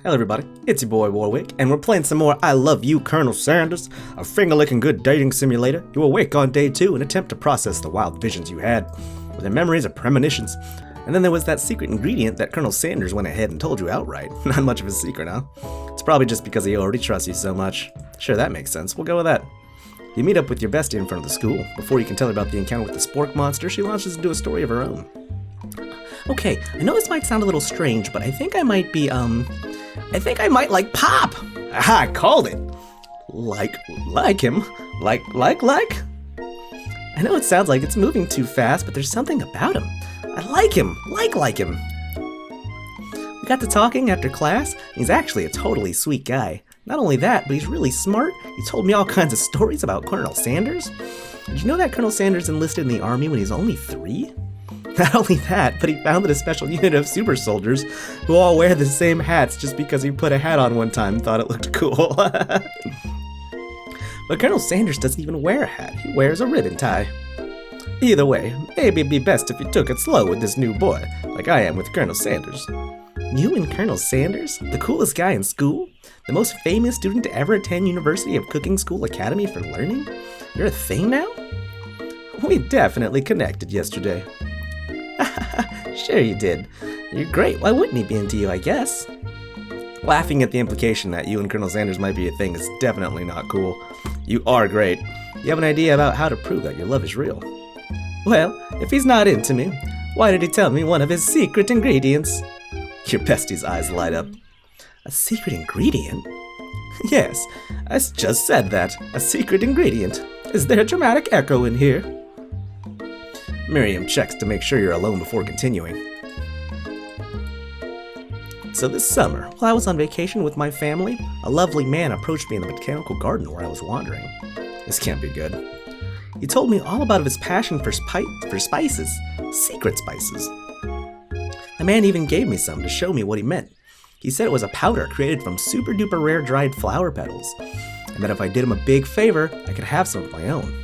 Hello everybody, it's your boy Warwic, and we're playing some more I Love You, Colonel Sanders, a finger-licking good dating simulator. You awake on day 2 and attempt to process the wild visions you had, with their memories or premonitions. And then there was that secret ingredient that Colonel Sanders went ahead and told you outright. Not much of a secret, huh? It's probably just because he already trusts you so much. Sure, that makes sense. We'll go with that. You meet up with your bestie in front of the school. Before you can tell her about the encounter with the spork monster, she launches into a story of her own. Okay, I know this might sound a little strange, but I think I might like Pop! Aha, I called it! Like him? Like? I know it sounds like it's moving too fast, but there's something about him. I like him! Like him! We got to talking after class, and he's actually a totally sweet guy. Not only that, but he's really smart. He told me all kinds of stories about Colonel Sanders. Did you know that Colonel Sanders enlisted in the army when he was only 3? Not only that, but he founded a special unit of super soldiers who all wear the same hats just because he put a hat on one time and thought it looked cool. But Colonel Sanders doesn't even wear a hat. He wears a ribbon tie. Either way, maybe it'd be best if you took it slow with this new boy, like I am with Colonel Sanders. You and Colonel Sanders? The coolest guy in school? The most famous student to ever attend University of Cooking School Academy for Learning? You're a thing now? We definitely connected yesterday. Sure you did. You're great. Why wouldn't he be into you, I guess? Laughing at the implication that you and Colonel Sanders might be a thing is definitely not cool. You are great. You have an idea about how to prove that your love is real? Well, if he's not into me, why did he tell me one of his secret ingredients? Your bestie's eyes light up. A secret ingredient? Yes, I just said that. A secret ingredient. Is there a dramatic echo in here? Miriam checks to make sure you're alone before continuing. So this summer, while I was on vacation with my family, a lovely man approached me in the botanical garden where I was wandering. This can't be good. He told me all about his passion for spices, secret spices. The man even gave me some to show me what he meant. He said it was a powder created from super duper rare dried flower petals, and that if I did him a big favor, I could have some of my own.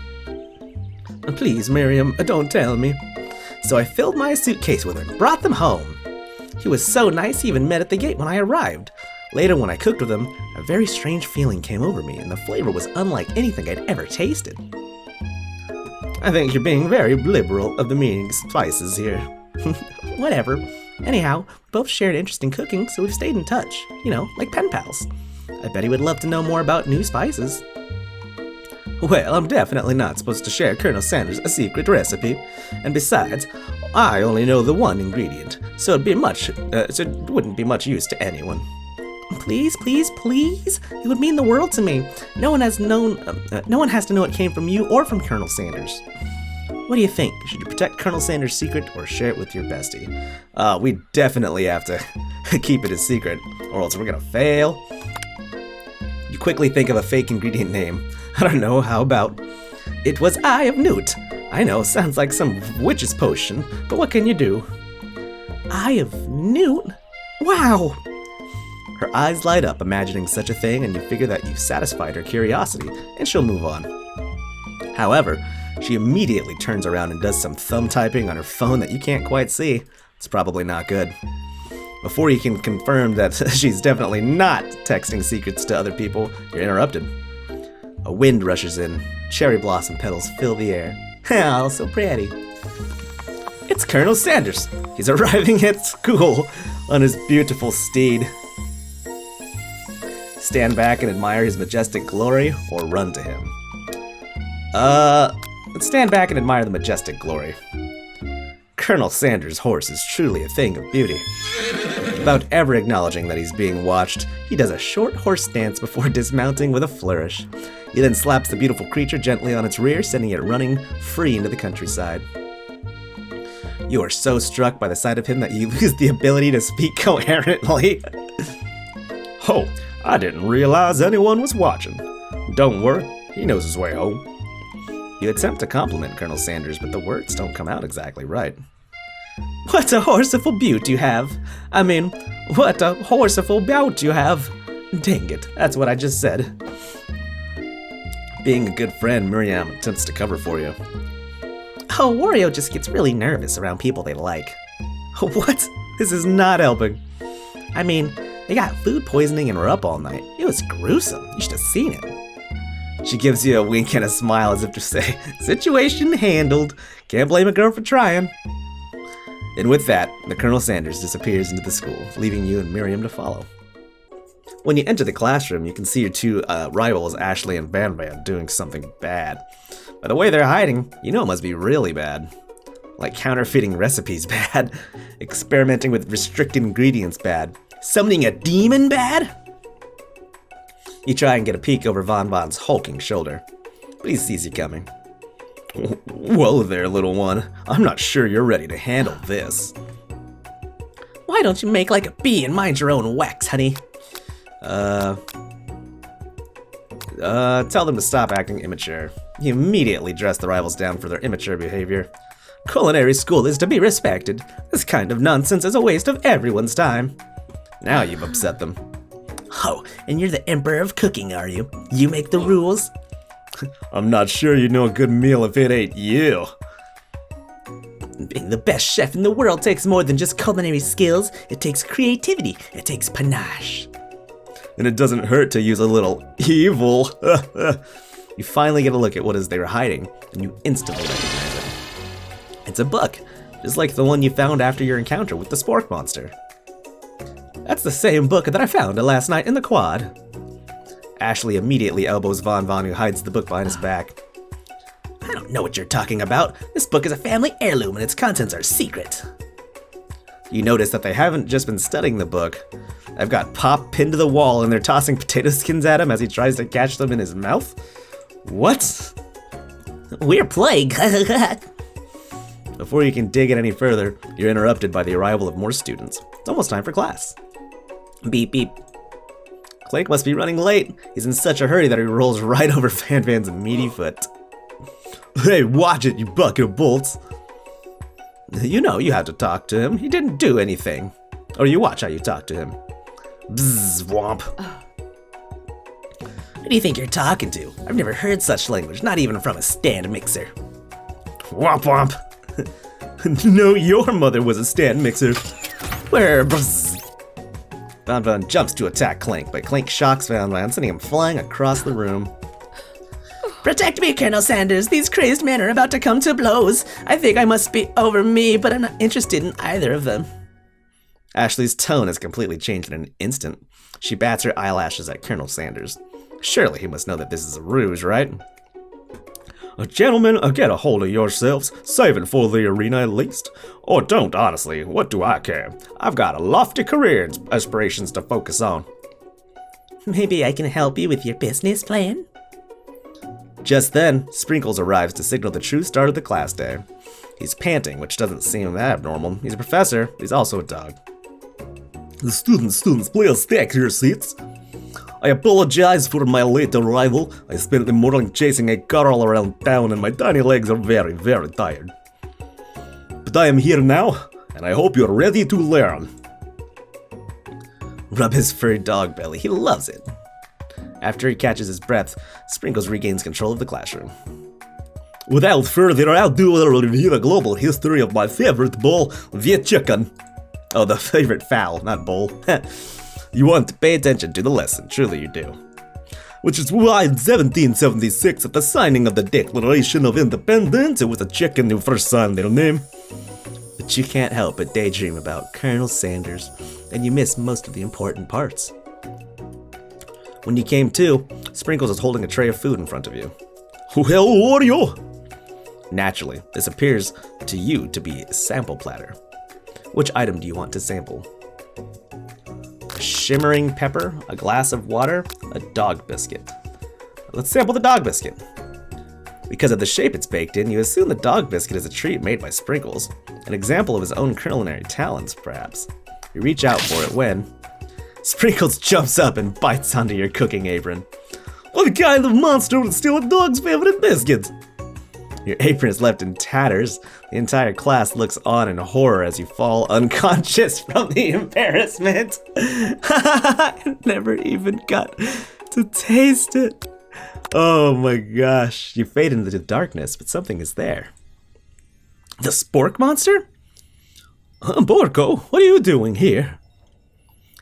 Please, Miriam, don't tell me. So I filled my suitcase with them, brought them home. He was so nice he even met at the gate when I arrived. Later, when I cooked with him, a very strange feeling came over me, and the flavor was unlike anything I'd ever tasted. I think you're being very liberal of the meaning spices here. Whatever. Anyhow, we both shared interest in cooking, so we've stayed in touch. You know, like pen pals. I bet he would love to know more about new spices. Well, I'm definitely not supposed to share Colonel Sanders' a secret recipe. And besides, I only know the one ingredient, so it wouldn't be much use to anyone. Please, please, please? It would mean the world to me. No one has to know it came from you or from Colonel Sanders. What do you think? Should you protect Colonel Sanders' secret or share it with your bestie? We definitely have to keep it a secret, or else we're gonna fail. You quickly think of a fake ingredient name. I don't know, how about, it was Eye of Newt. I know, sounds like some witch's potion, but what can you do? Eye of Newt? Wow! Her eyes light up imagining such a thing, and you figure that you've satisfied her curiosity, and she'll move on. However, she immediately turns around and does some thumb typing on her phone that you can't quite see. It's probably not good. Before you can confirm that she's definitely not texting secrets to other people, you're interrupted. A wind rushes in. Cherry blossom petals fill the air. Oh, so pretty. It's Colonel Sanders. He's arriving at school on his beautiful steed. Stand back and admire his majestic glory, or run to him? Let's stand back and admire the majestic glory. Colonel Sanders' horse is truly a thing of beauty. Without ever acknowledging that he's being watched, he does a short horse dance before dismounting with a flourish. He then slaps the beautiful creature gently on its rear, sending it running free into the countryside. You are so struck by the sight of him that you lose the ability to speak coherently. Oh, I didn't realize anyone was watching. Don't worry, he knows his way home. You attempt to compliment Colonel Sanders, but the words don't come out exactly right. What a horseful beaut you have! I mean, what a horseful bout you have! Dang it, that's what I just said. Being a good friend, Miriam attempts to cover for you. Oh, Wario just gets really nervous around people they like. What? This is not helping. I mean, They got food poisoning and were up all night. It was gruesome. You should have seen it. She gives you a wink and a smile as if to say, situation handled. Can't blame a girl for trying. And with that, the Colonel Sanders disappears into the school, leaving you and Miriam to follow. When you enter the classroom, you can see your two rivals, Ashley and Van Van, doing something bad. By the way they're hiding, you know it must be really bad. Like counterfeiting recipes bad, experimenting with restricted ingredients bad, summoning a demon bad? You try and get a peek over Von Von's hulking shoulder, but he sees you coming. Whoa there, little one. I'm not sure you're ready to handle this. Why don't you make like a bee and mind your own wax, honey? Tell them to stop acting immature. You immediately dress the rivals down for their immature behavior. Culinary school is to be respected. This kind of nonsense is a waste of everyone's time. Now you've upset them. Oh, and you're the emperor of cooking, are you? You make the rules? I'm not sure you know a good meal if it ain't you. Being the best chef in the world takes more than just culinary skills. It takes creativity. It takes panache. And it doesn't hurt to use a little evil. You finally get a look at what is they were hiding, and you instantly recognize it. It's a book, just like the one you found after your encounter with the spork monster. That's the same book that I found last night in the quad. Ashley immediately elbows Von Von, who hides the book behind his back. I don't know what you're talking about. This book is a family heirloom and its contents are secret. You notice that they haven't just been studying the book. They've got Pop pinned to the wall and they're tossing potato skins at him as he tries to catch them in his mouth. What? We're playing. Before you can dig it any further, you're interrupted by the arrival of more students. It's almost time for class. Beep beep. Clank must be running late. He's in such a hurry that he rolls right over Fan Van's meaty foot. Hey, watch it, you bucket of bolts. You know you have to talk to him. He didn't do anything. Or you watch how you talk to him. Bzzz, womp. Who do you think you're talking to? I've never heard such language, not even from a stand mixer. Womp womp. No, your mother was a stand mixer. Where? Bzzz. Van Van jumps to attack Clank, but Clank shocks Van Van, sending him flying across the room. Protect me, Colonel Sanders. These crazed men are about to come to blows. I think I must be over me, but I'm not interested in either of them. Ashley's tone has completely changed in an instant. She bats her eyelashes at Colonel Sanders. Surely he must know that this is a ruse, right? Gentlemen, get a hold of yourselves. Save it for the arena at least. Or don't, honestly. What do I care? I've got a lofty career aspirations to focus on. Maybe I can help you with your business plan? Just then, Sprinkles arrives to signal the true start of the class day. He's panting, which doesn't seem that abnormal. He's a professor, but he's also a dog. Students, please take your seats. I apologize for my late arrival. I spent the morning chasing a car all around town and my tiny legs are very, very tired. But I am here now, and I hope you're ready to learn. Rub his furry dog belly, he loves it. After he catches his breath, Sprinkles regains control of the classroom. Without further ado, I'll review the global history of my favorite bowl, the chicken. Oh, the favorite fowl, not bowl. You want to pay attention to the lesson, truly you do. Which is why in 1776, at the signing of the Declaration of Independence, it was a chicken who first signed their name. But you can't help but daydream about Colonel Sanders, and you miss most of the important parts. When you came to, Sprinkles was holding a tray of food in front of you. Who hell are you? Naturally, this appears to you to be a sample platter. Which item do you want to sample? A shimmering pepper, a glass of water, a dog biscuit. Let's sample the dog biscuit. Because of the shape it's baked in, you assume the dog biscuit is a treat made by Sprinkles, an example of his own culinary talents, perhaps. You reach out for it when Sprinkles jumps up and bites onto your cooking apron. What kind of monster would steal a dog's favorite biscuit? Your apron is left in tatters. The entire class looks on in horror as you fall unconscious from the embarrassment. I never even got to taste it. Oh my gosh. You fade into the darkness, but something is there. The spork monster? Borko, what are you doing here?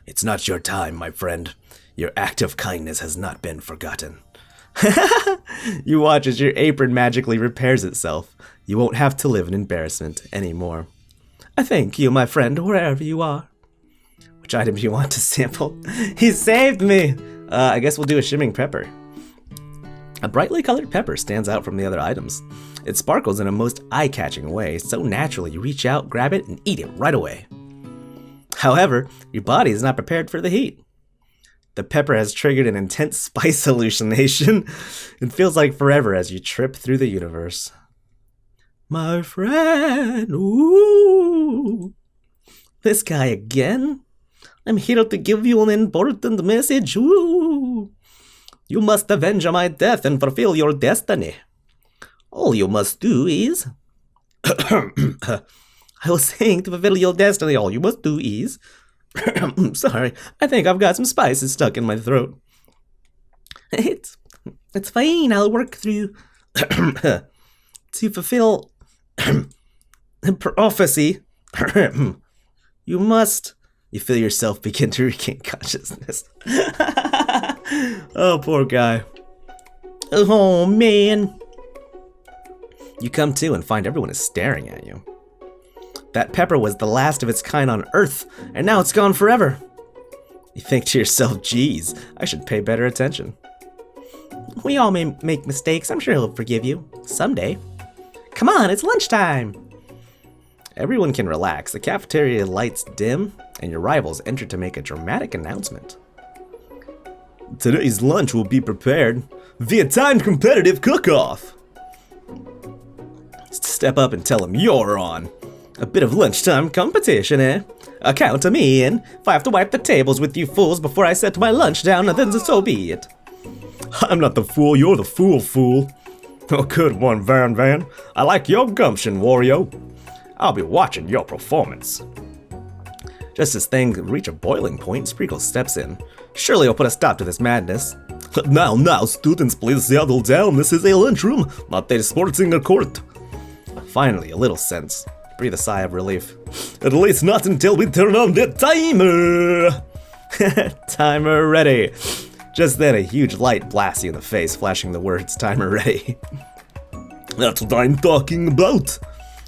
It's not your time, my friend. Your act of kindness has not been forgotten. You watch as your apron magically repairs itself. You won't have to live in embarrassment anymore. I thank you, my friend, wherever you are. Which item do you want to sample? He saved me! I guess we'll do a shimmering pepper. A brightly colored pepper stands out from the other items. It sparkles in a most eye-catching way, so naturally you reach out, grab it, and eat it right away. However, your body is not prepared for the heat. The pepper has triggered an intense spice hallucination. It feels like forever as you trip through the universe. My friend, ooh. This guy again? I'm here to give you an important message, ooh. You must avenge my death and fulfill your destiny. All you must do is... I was saying to fulfill your destiny, all you must do is... Sorry, I think I've got some spices stuck in my throat. It's fine, I'll work through... to fulfill... prophecy. You must... You feel yourself begin to regain consciousness. Oh, poor guy. Oh, man. You come to and find everyone is staring at you. That pepper was the last of its kind on Earth, and now it's gone forever. You think to yourself, geez, I should pay better attention. We all may make mistakes. I'm sure he'll forgive you. Someday. Come on, it's lunchtime. Everyone can relax. The cafeteria lights dim, and your rivals enter to make a dramatic announcement. Today's lunch will be prepared via timed competitive cook-off. Step up and tell them you're on. A bit of lunchtime competition, eh? Count to me in. If I have to wipe the tables with you fools before I set my lunch down, then so be it. I'm not the fool, you're the fool. Oh, good one, Van. I like your gumption, Wario. I'll be watching your performance. Just as things reach a boiling point, Sprinkle steps in. Surely he'll put a stop to this madness. Now, students, please settle down. This is a lunchroom, not a sporting court. Finally, a little sense. Breathe a sigh of relief. At least not until we turn on the timer! Timer ready. Just then, a huge light blasts you in the face, flashing the words, timer ready. That's what I'm talking about.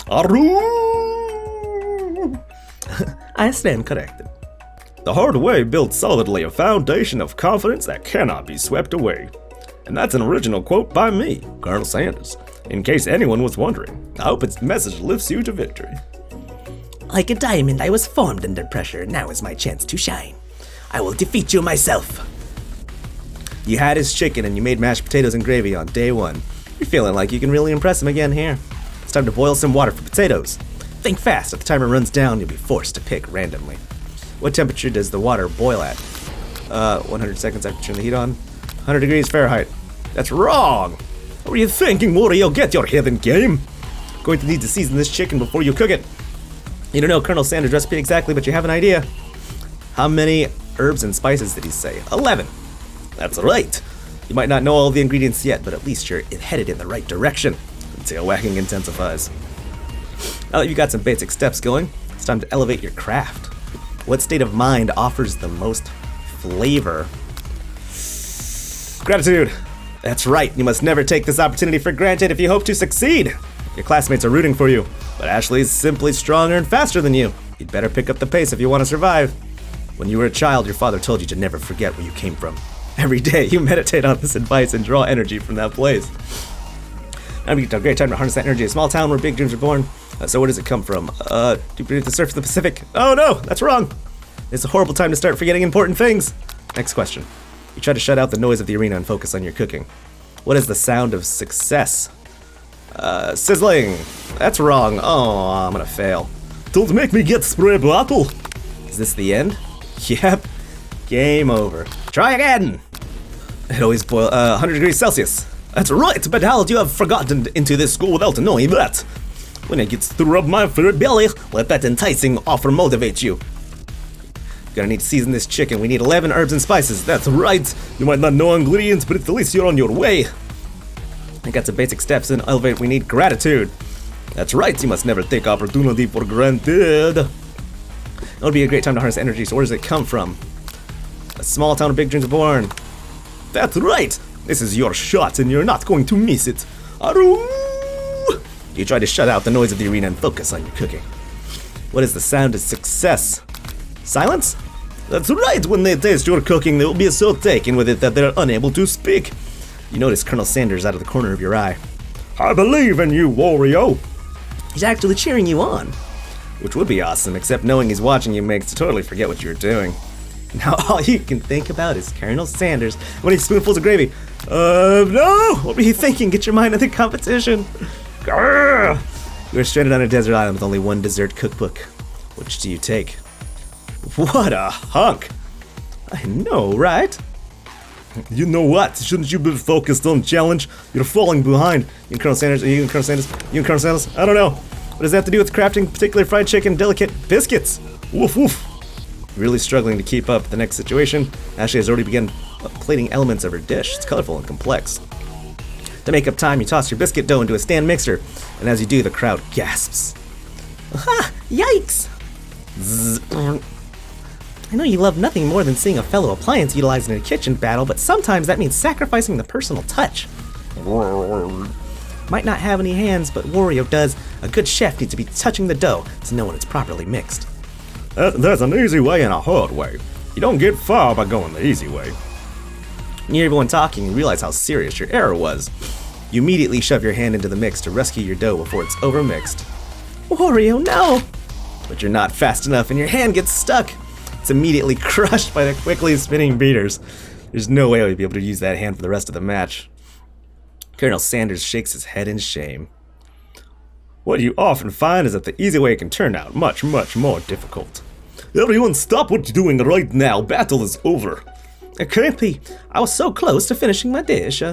Aroo! I stand corrected. The hard way built solidly a foundation of confidence that cannot be swept away. And that's an original quote by me, Colonel Sanders. In case anyone was wondering, I hope its message lifts you to victory. Like a diamond, I was formed under pressure. Now is my chance to shine. I will defeat you myself. You had his chicken and you made mashed potatoes and gravy on day one. You're feeling like you can really impress him again here. It's time to boil some water for potatoes. Think fast. If the timer runs down, you'll be forced to pick randomly. What temperature does the water boil at? 100 seconds after turn the heat on. 100 degrees Fahrenheit. That's wrong! What were you thinking, Wario? Get your head in game! Going to need to season this chicken before you cook it. You don't know Colonel Sanders' recipe exactly, but you have an idea. How many herbs and spices did he say? 11. That's right. You might not know all the ingredients yet, but at least you're headed in the right direction. The tail wagging intensifies. Now that you've got some basic steps going, it's time to elevate your craft. What state of mind offers the most flavor? Gratitude. That's right, you must never take this opportunity for granted if you hope to succeed. Your classmates are rooting for you, but Ashley is simply stronger and faster than you. You'd better pick up the pace if you want to survive. When you were a child, your father told you to never forget where you came from. Every day, you meditate on this advice and draw energy from that place. Now we get a great time to harness that energy. A small town where big dreams are born. So where does it come from? Deep beneath the surface of the Pacific. Oh no, that's wrong. It's a horrible time to start forgetting important things. Next question. You try to shut out the noise of the arena and focus on your cooking. What is the sound of success? Sizzling. That's wrong. Oh, I'm gonna fail. Don't make me get spray bottle. Is this the end? Yep. Game over. Try again. It always boils 100 degrees Celsius. That's right, but how do you have forgotten into this school without knowing that? When it gets to rub my favorite belly, let that enticing offer motivate you. Gonna need to season this chicken. We need 11 herbs and spices. That's right. You might not know ingredients, but at least you're on your way. I got some basic steps in Elevate. We need gratitude. That's right. You must never take opportunity for granted. It would be a great time to harness energy, so where does it come from? A small town of big dreams are born. That's right! This is your shot, and you're not going to miss it. Aru! You try to shut out the noise of the arena and focus on your cooking. What is the sound of success? Silence? That's right! When they taste your cooking, they will be so taken with it that they're unable to speak. You notice Colonel Sanders out of the corner of your eye. I believe in you, Wario! He's actually cheering you on. Which would be awesome, except knowing he's watching you makes you totally forget what you're doing. Now all you can think about is Colonel Sanders when he spoonfuls of gravy. No! What were you thinking? Get your mind on the competition. Grr! You are stranded on a desert island with only one dessert cookbook. Which do you take? What a hunk! I know, right? You know what? Shouldn't you be focused on challenge? You're falling behind. You and Colonel Sanders, you and Colonel Sanders, you and Colonel Sanders, I don't know. What does that have to do with crafting particular fried chicken delicate biscuits? Woof woof. Really struggling to keep up with the next situation, Ashley has already begun plating elements of her dish. It's colorful and complex. To make up time, you toss your biscuit dough into a stand mixer, and as you do, the crowd gasps. Ha! Yikes! Zzz. I know you love nothing more than seeing a fellow appliance utilized in a kitchen battle, but sometimes that means sacrificing the personal touch. Might not have any hands, but Wario does. A good chef needs to be touching the dough to know when it's properly mixed. There's an easy way and a hard way. You don't get far by going the easy way. You hear everyone talking and realize how serious your error was. You immediately shove your hand into the mix to rescue your dough before it's overmixed. Wario, no! But you're not fast enough and your hand gets stuck. It's immediately crushed by the quickly spinning beaters. There's no way we'd be able to use that hand for the rest of the match. Colonel Sanders shakes his head in shame. What you often find is that the easy way can turn out much, much more difficult. Everyone stop what you're doing right now. Battle is over. It can't be. I was so close to finishing my dish.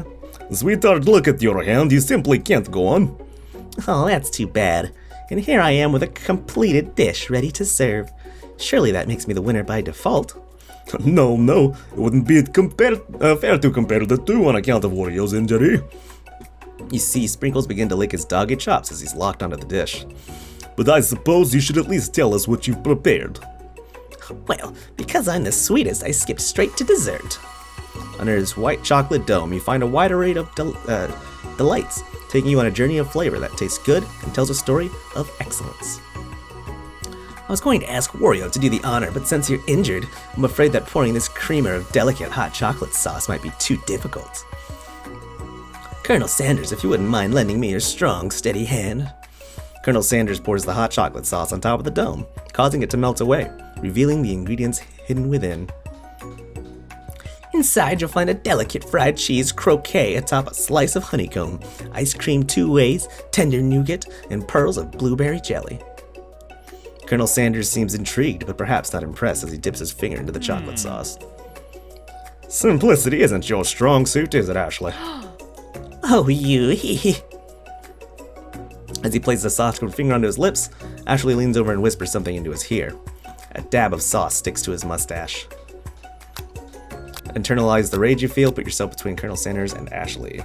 Sweetheart, look at your hand. You simply can't go on. Oh, that's too bad. And here I am with a completed dish ready to serve. Surely that makes me the winner by default. No, it wouldn't be fair to compare the two on account of Wario's injury. You see Sprinkles begin to lick his doggy chops as he's locked onto the dish. But I suppose you should at least tell us what you've prepared. Well, because I'm the sweetest, I skip straight to dessert. Under his white chocolate dome, you find a wide array of delights, taking you on a journey of flavor that tastes good and tells a story of excellence. I was going to ask Wario to do the honor, but since you're injured, I'm afraid that pouring this creamer of delicate hot chocolate sauce might be too difficult. Colonel Sanders, if you wouldn't mind lending me your strong, steady hand. Colonel Sanders pours the hot chocolate sauce on top of the dome, causing it to melt away, revealing the ingredients hidden within. Inside, you'll find a delicate fried cheese croquet atop a slice of honeycomb, ice cream 2 ways, tender nougat, and pearls of blueberry jelly. Colonel Sanders seems intrigued, but perhaps not impressed as he dips his finger into the chocolate sauce. Simplicity isn't your strong suit, is it, Ashley? Oh, you. As he places the sauce-covered finger onto his lips, Ashley leans over and whispers something into his ear. A dab of sauce sticks to his mustache. Internalize the rage you feel, put yourself between Colonel Sanders and Ashley.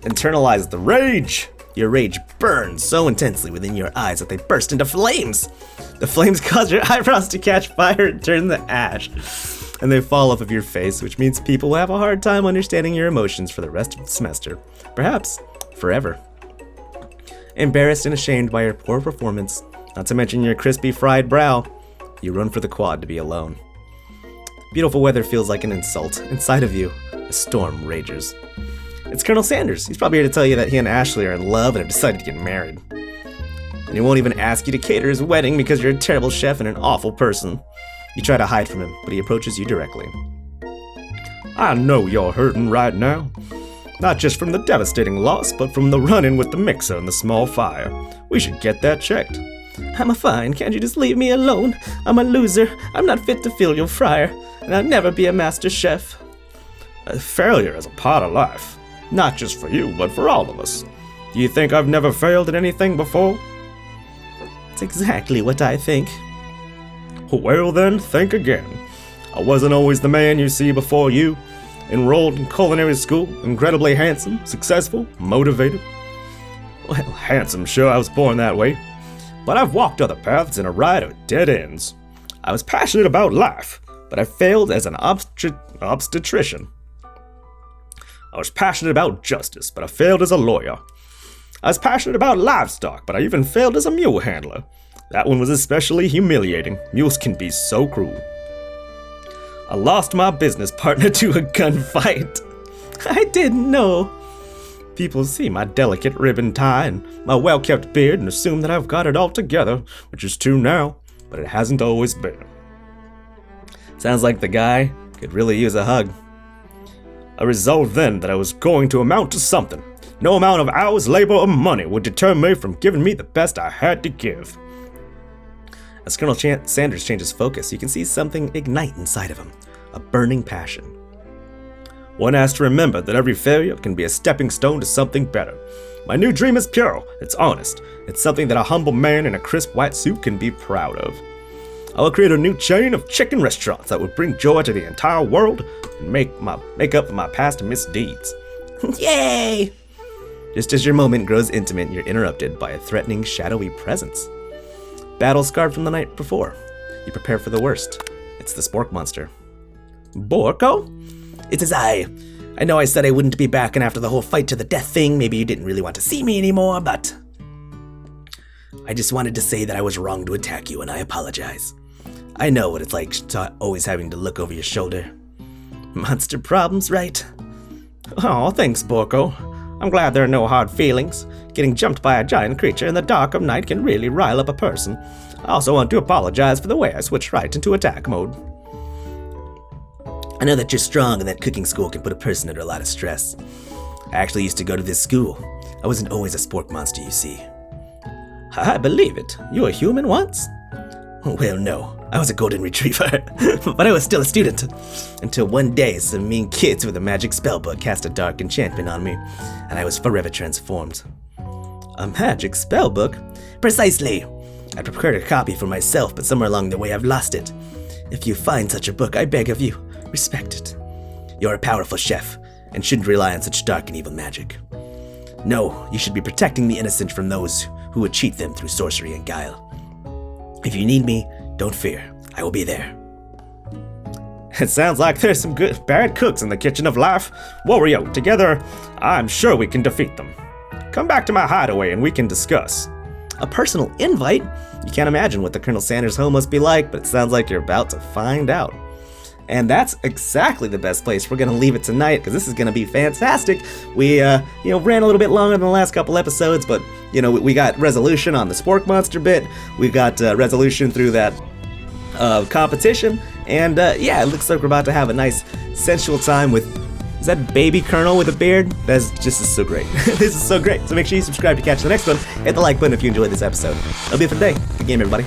Internalize the rage! Your rage burns so intensely within your eyes that they burst into flames. The flames cause your eyebrows to catch fire and turn to ash. And they fall off of your face, which means people will have a hard time understanding your emotions for the rest of the semester. Perhaps forever. Embarrassed and ashamed by your poor performance, not to mention your crispy fried brow, you run for the quad to be alone. Beautiful weather feels like an insult. Inside of you, a storm rages. It's Colonel Sanders. He's probably here to tell you that he and Ashley are in love and have decided to get married. And he won't even ask you to cater his wedding because you're a terrible chef and an awful person. You try to hide from him, but he approaches you directly. I know you're hurting right now. Not just from the devastating loss, but from the run-in with the mixer and the small fire. We should get that checked. I'm fine. Can't you just leave me alone? I'm a loser. I'm not fit to fill your fryer, and I'll never be a master chef. A failure is a part of life. Not just for you, but for all of us. Do you think I've never failed at anything before? It's exactly what I think. Well then, think again. I wasn't always the man you see before you. Enrolled in culinary school, incredibly handsome, successful, motivated. Well, handsome, sure, I was born that way. but I've walked other paths and arrived at dead ends. I was passionate about life, but I failed as an obstetrician. I was passionate about justice, but I failed as a lawyer. I was passionate about livestock, but I even failed as a mule handler. That one was especially humiliating. Mules can be so cruel. I lost my business partner to a gunfight. I didn't know. People see my delicate ribbon tie and my well-kept beard and assume that I've got it all together, which is true now, but it hasn't always been. Sounds like the guy could really use a hug. I resolved then that I was going to amount to something. No amount of hours, labor, or money would deter me from giving me the best I had to give. As Colonel Sanders changes focus, you can see something ignite inside of him, a burning passion. One has to remember that every failure can be a stepping stone to something better. My new dream is pure, it's honest, it's something that a humble man in a crisp white suit can be proud of. I will create a new chain of chicken restaurants that will bring joy to the entire world and make up for my past misdeeds. Yay! Just as your moment grows intimate, you're interrupted by a threatening, shadowy presence. Battle scarred from the night before. You prepare for the worst. It's the spork monster. Borko? It is I. I know I said I wouldn't be back, and after the whole fight to the death thing, maybe you didn't really want to see me anymore, but I just wanted to say that I was wrong to attack you, and I apologize. I know what it's like always having to look over your shoulder. Monster problems, right? Oh, thanks, Borko. I'm glad there are no hard feelings. Getting jumped by a giant creature in the dark of night can really rile up a person. I also want to apologize for the way I switched right into attack mode. I know that you're strong and that cooking school can put a person under a lot of stress. I actually used to go to this school. I wasn't always a spork monster, you see. I believe it. You were human once? Well, no. I was a golden retriever, but I was still a student. Until one day, some mean kids with a magic spellbook cast a dark enchantment on me, and I was forever transformed. A magic spellbook? Precisely. I prepared a copy for myself, but somewhere along the way I've lost it. If you find such a book, I beg of you, respect it. You're a powerful chef, and shouldn't rely on such dark and evil magic. No, you should be protecting the innocent from those who would cheat them through sorcery and guile. If you need me, don't fear. I will be there. It sounds like there's some good bad cooks in the kitchen of life. Wario, together, I'm sure we can defeat them. Come back to my hideaway and we can discuss. A personal invite? You can't imagine what the Colonel Sanders home must be like, but it sounds like you're about to find out. And that's exactly the best place we're going to leave it tonight, because this is going to be fantastic. We, ran a little bit longer than the last couple episodes, but, we got resolution on the spork monster bit. We got resolution through that competition. And, it looks like we're about to have a nice sensual time with... Is that baby Colonel with a beard? This is so great. This is so great. So make sure you subscribe to catch the next one. Hit the like button if you enjoyed this episode. That'll be it for today. Good game, everybody.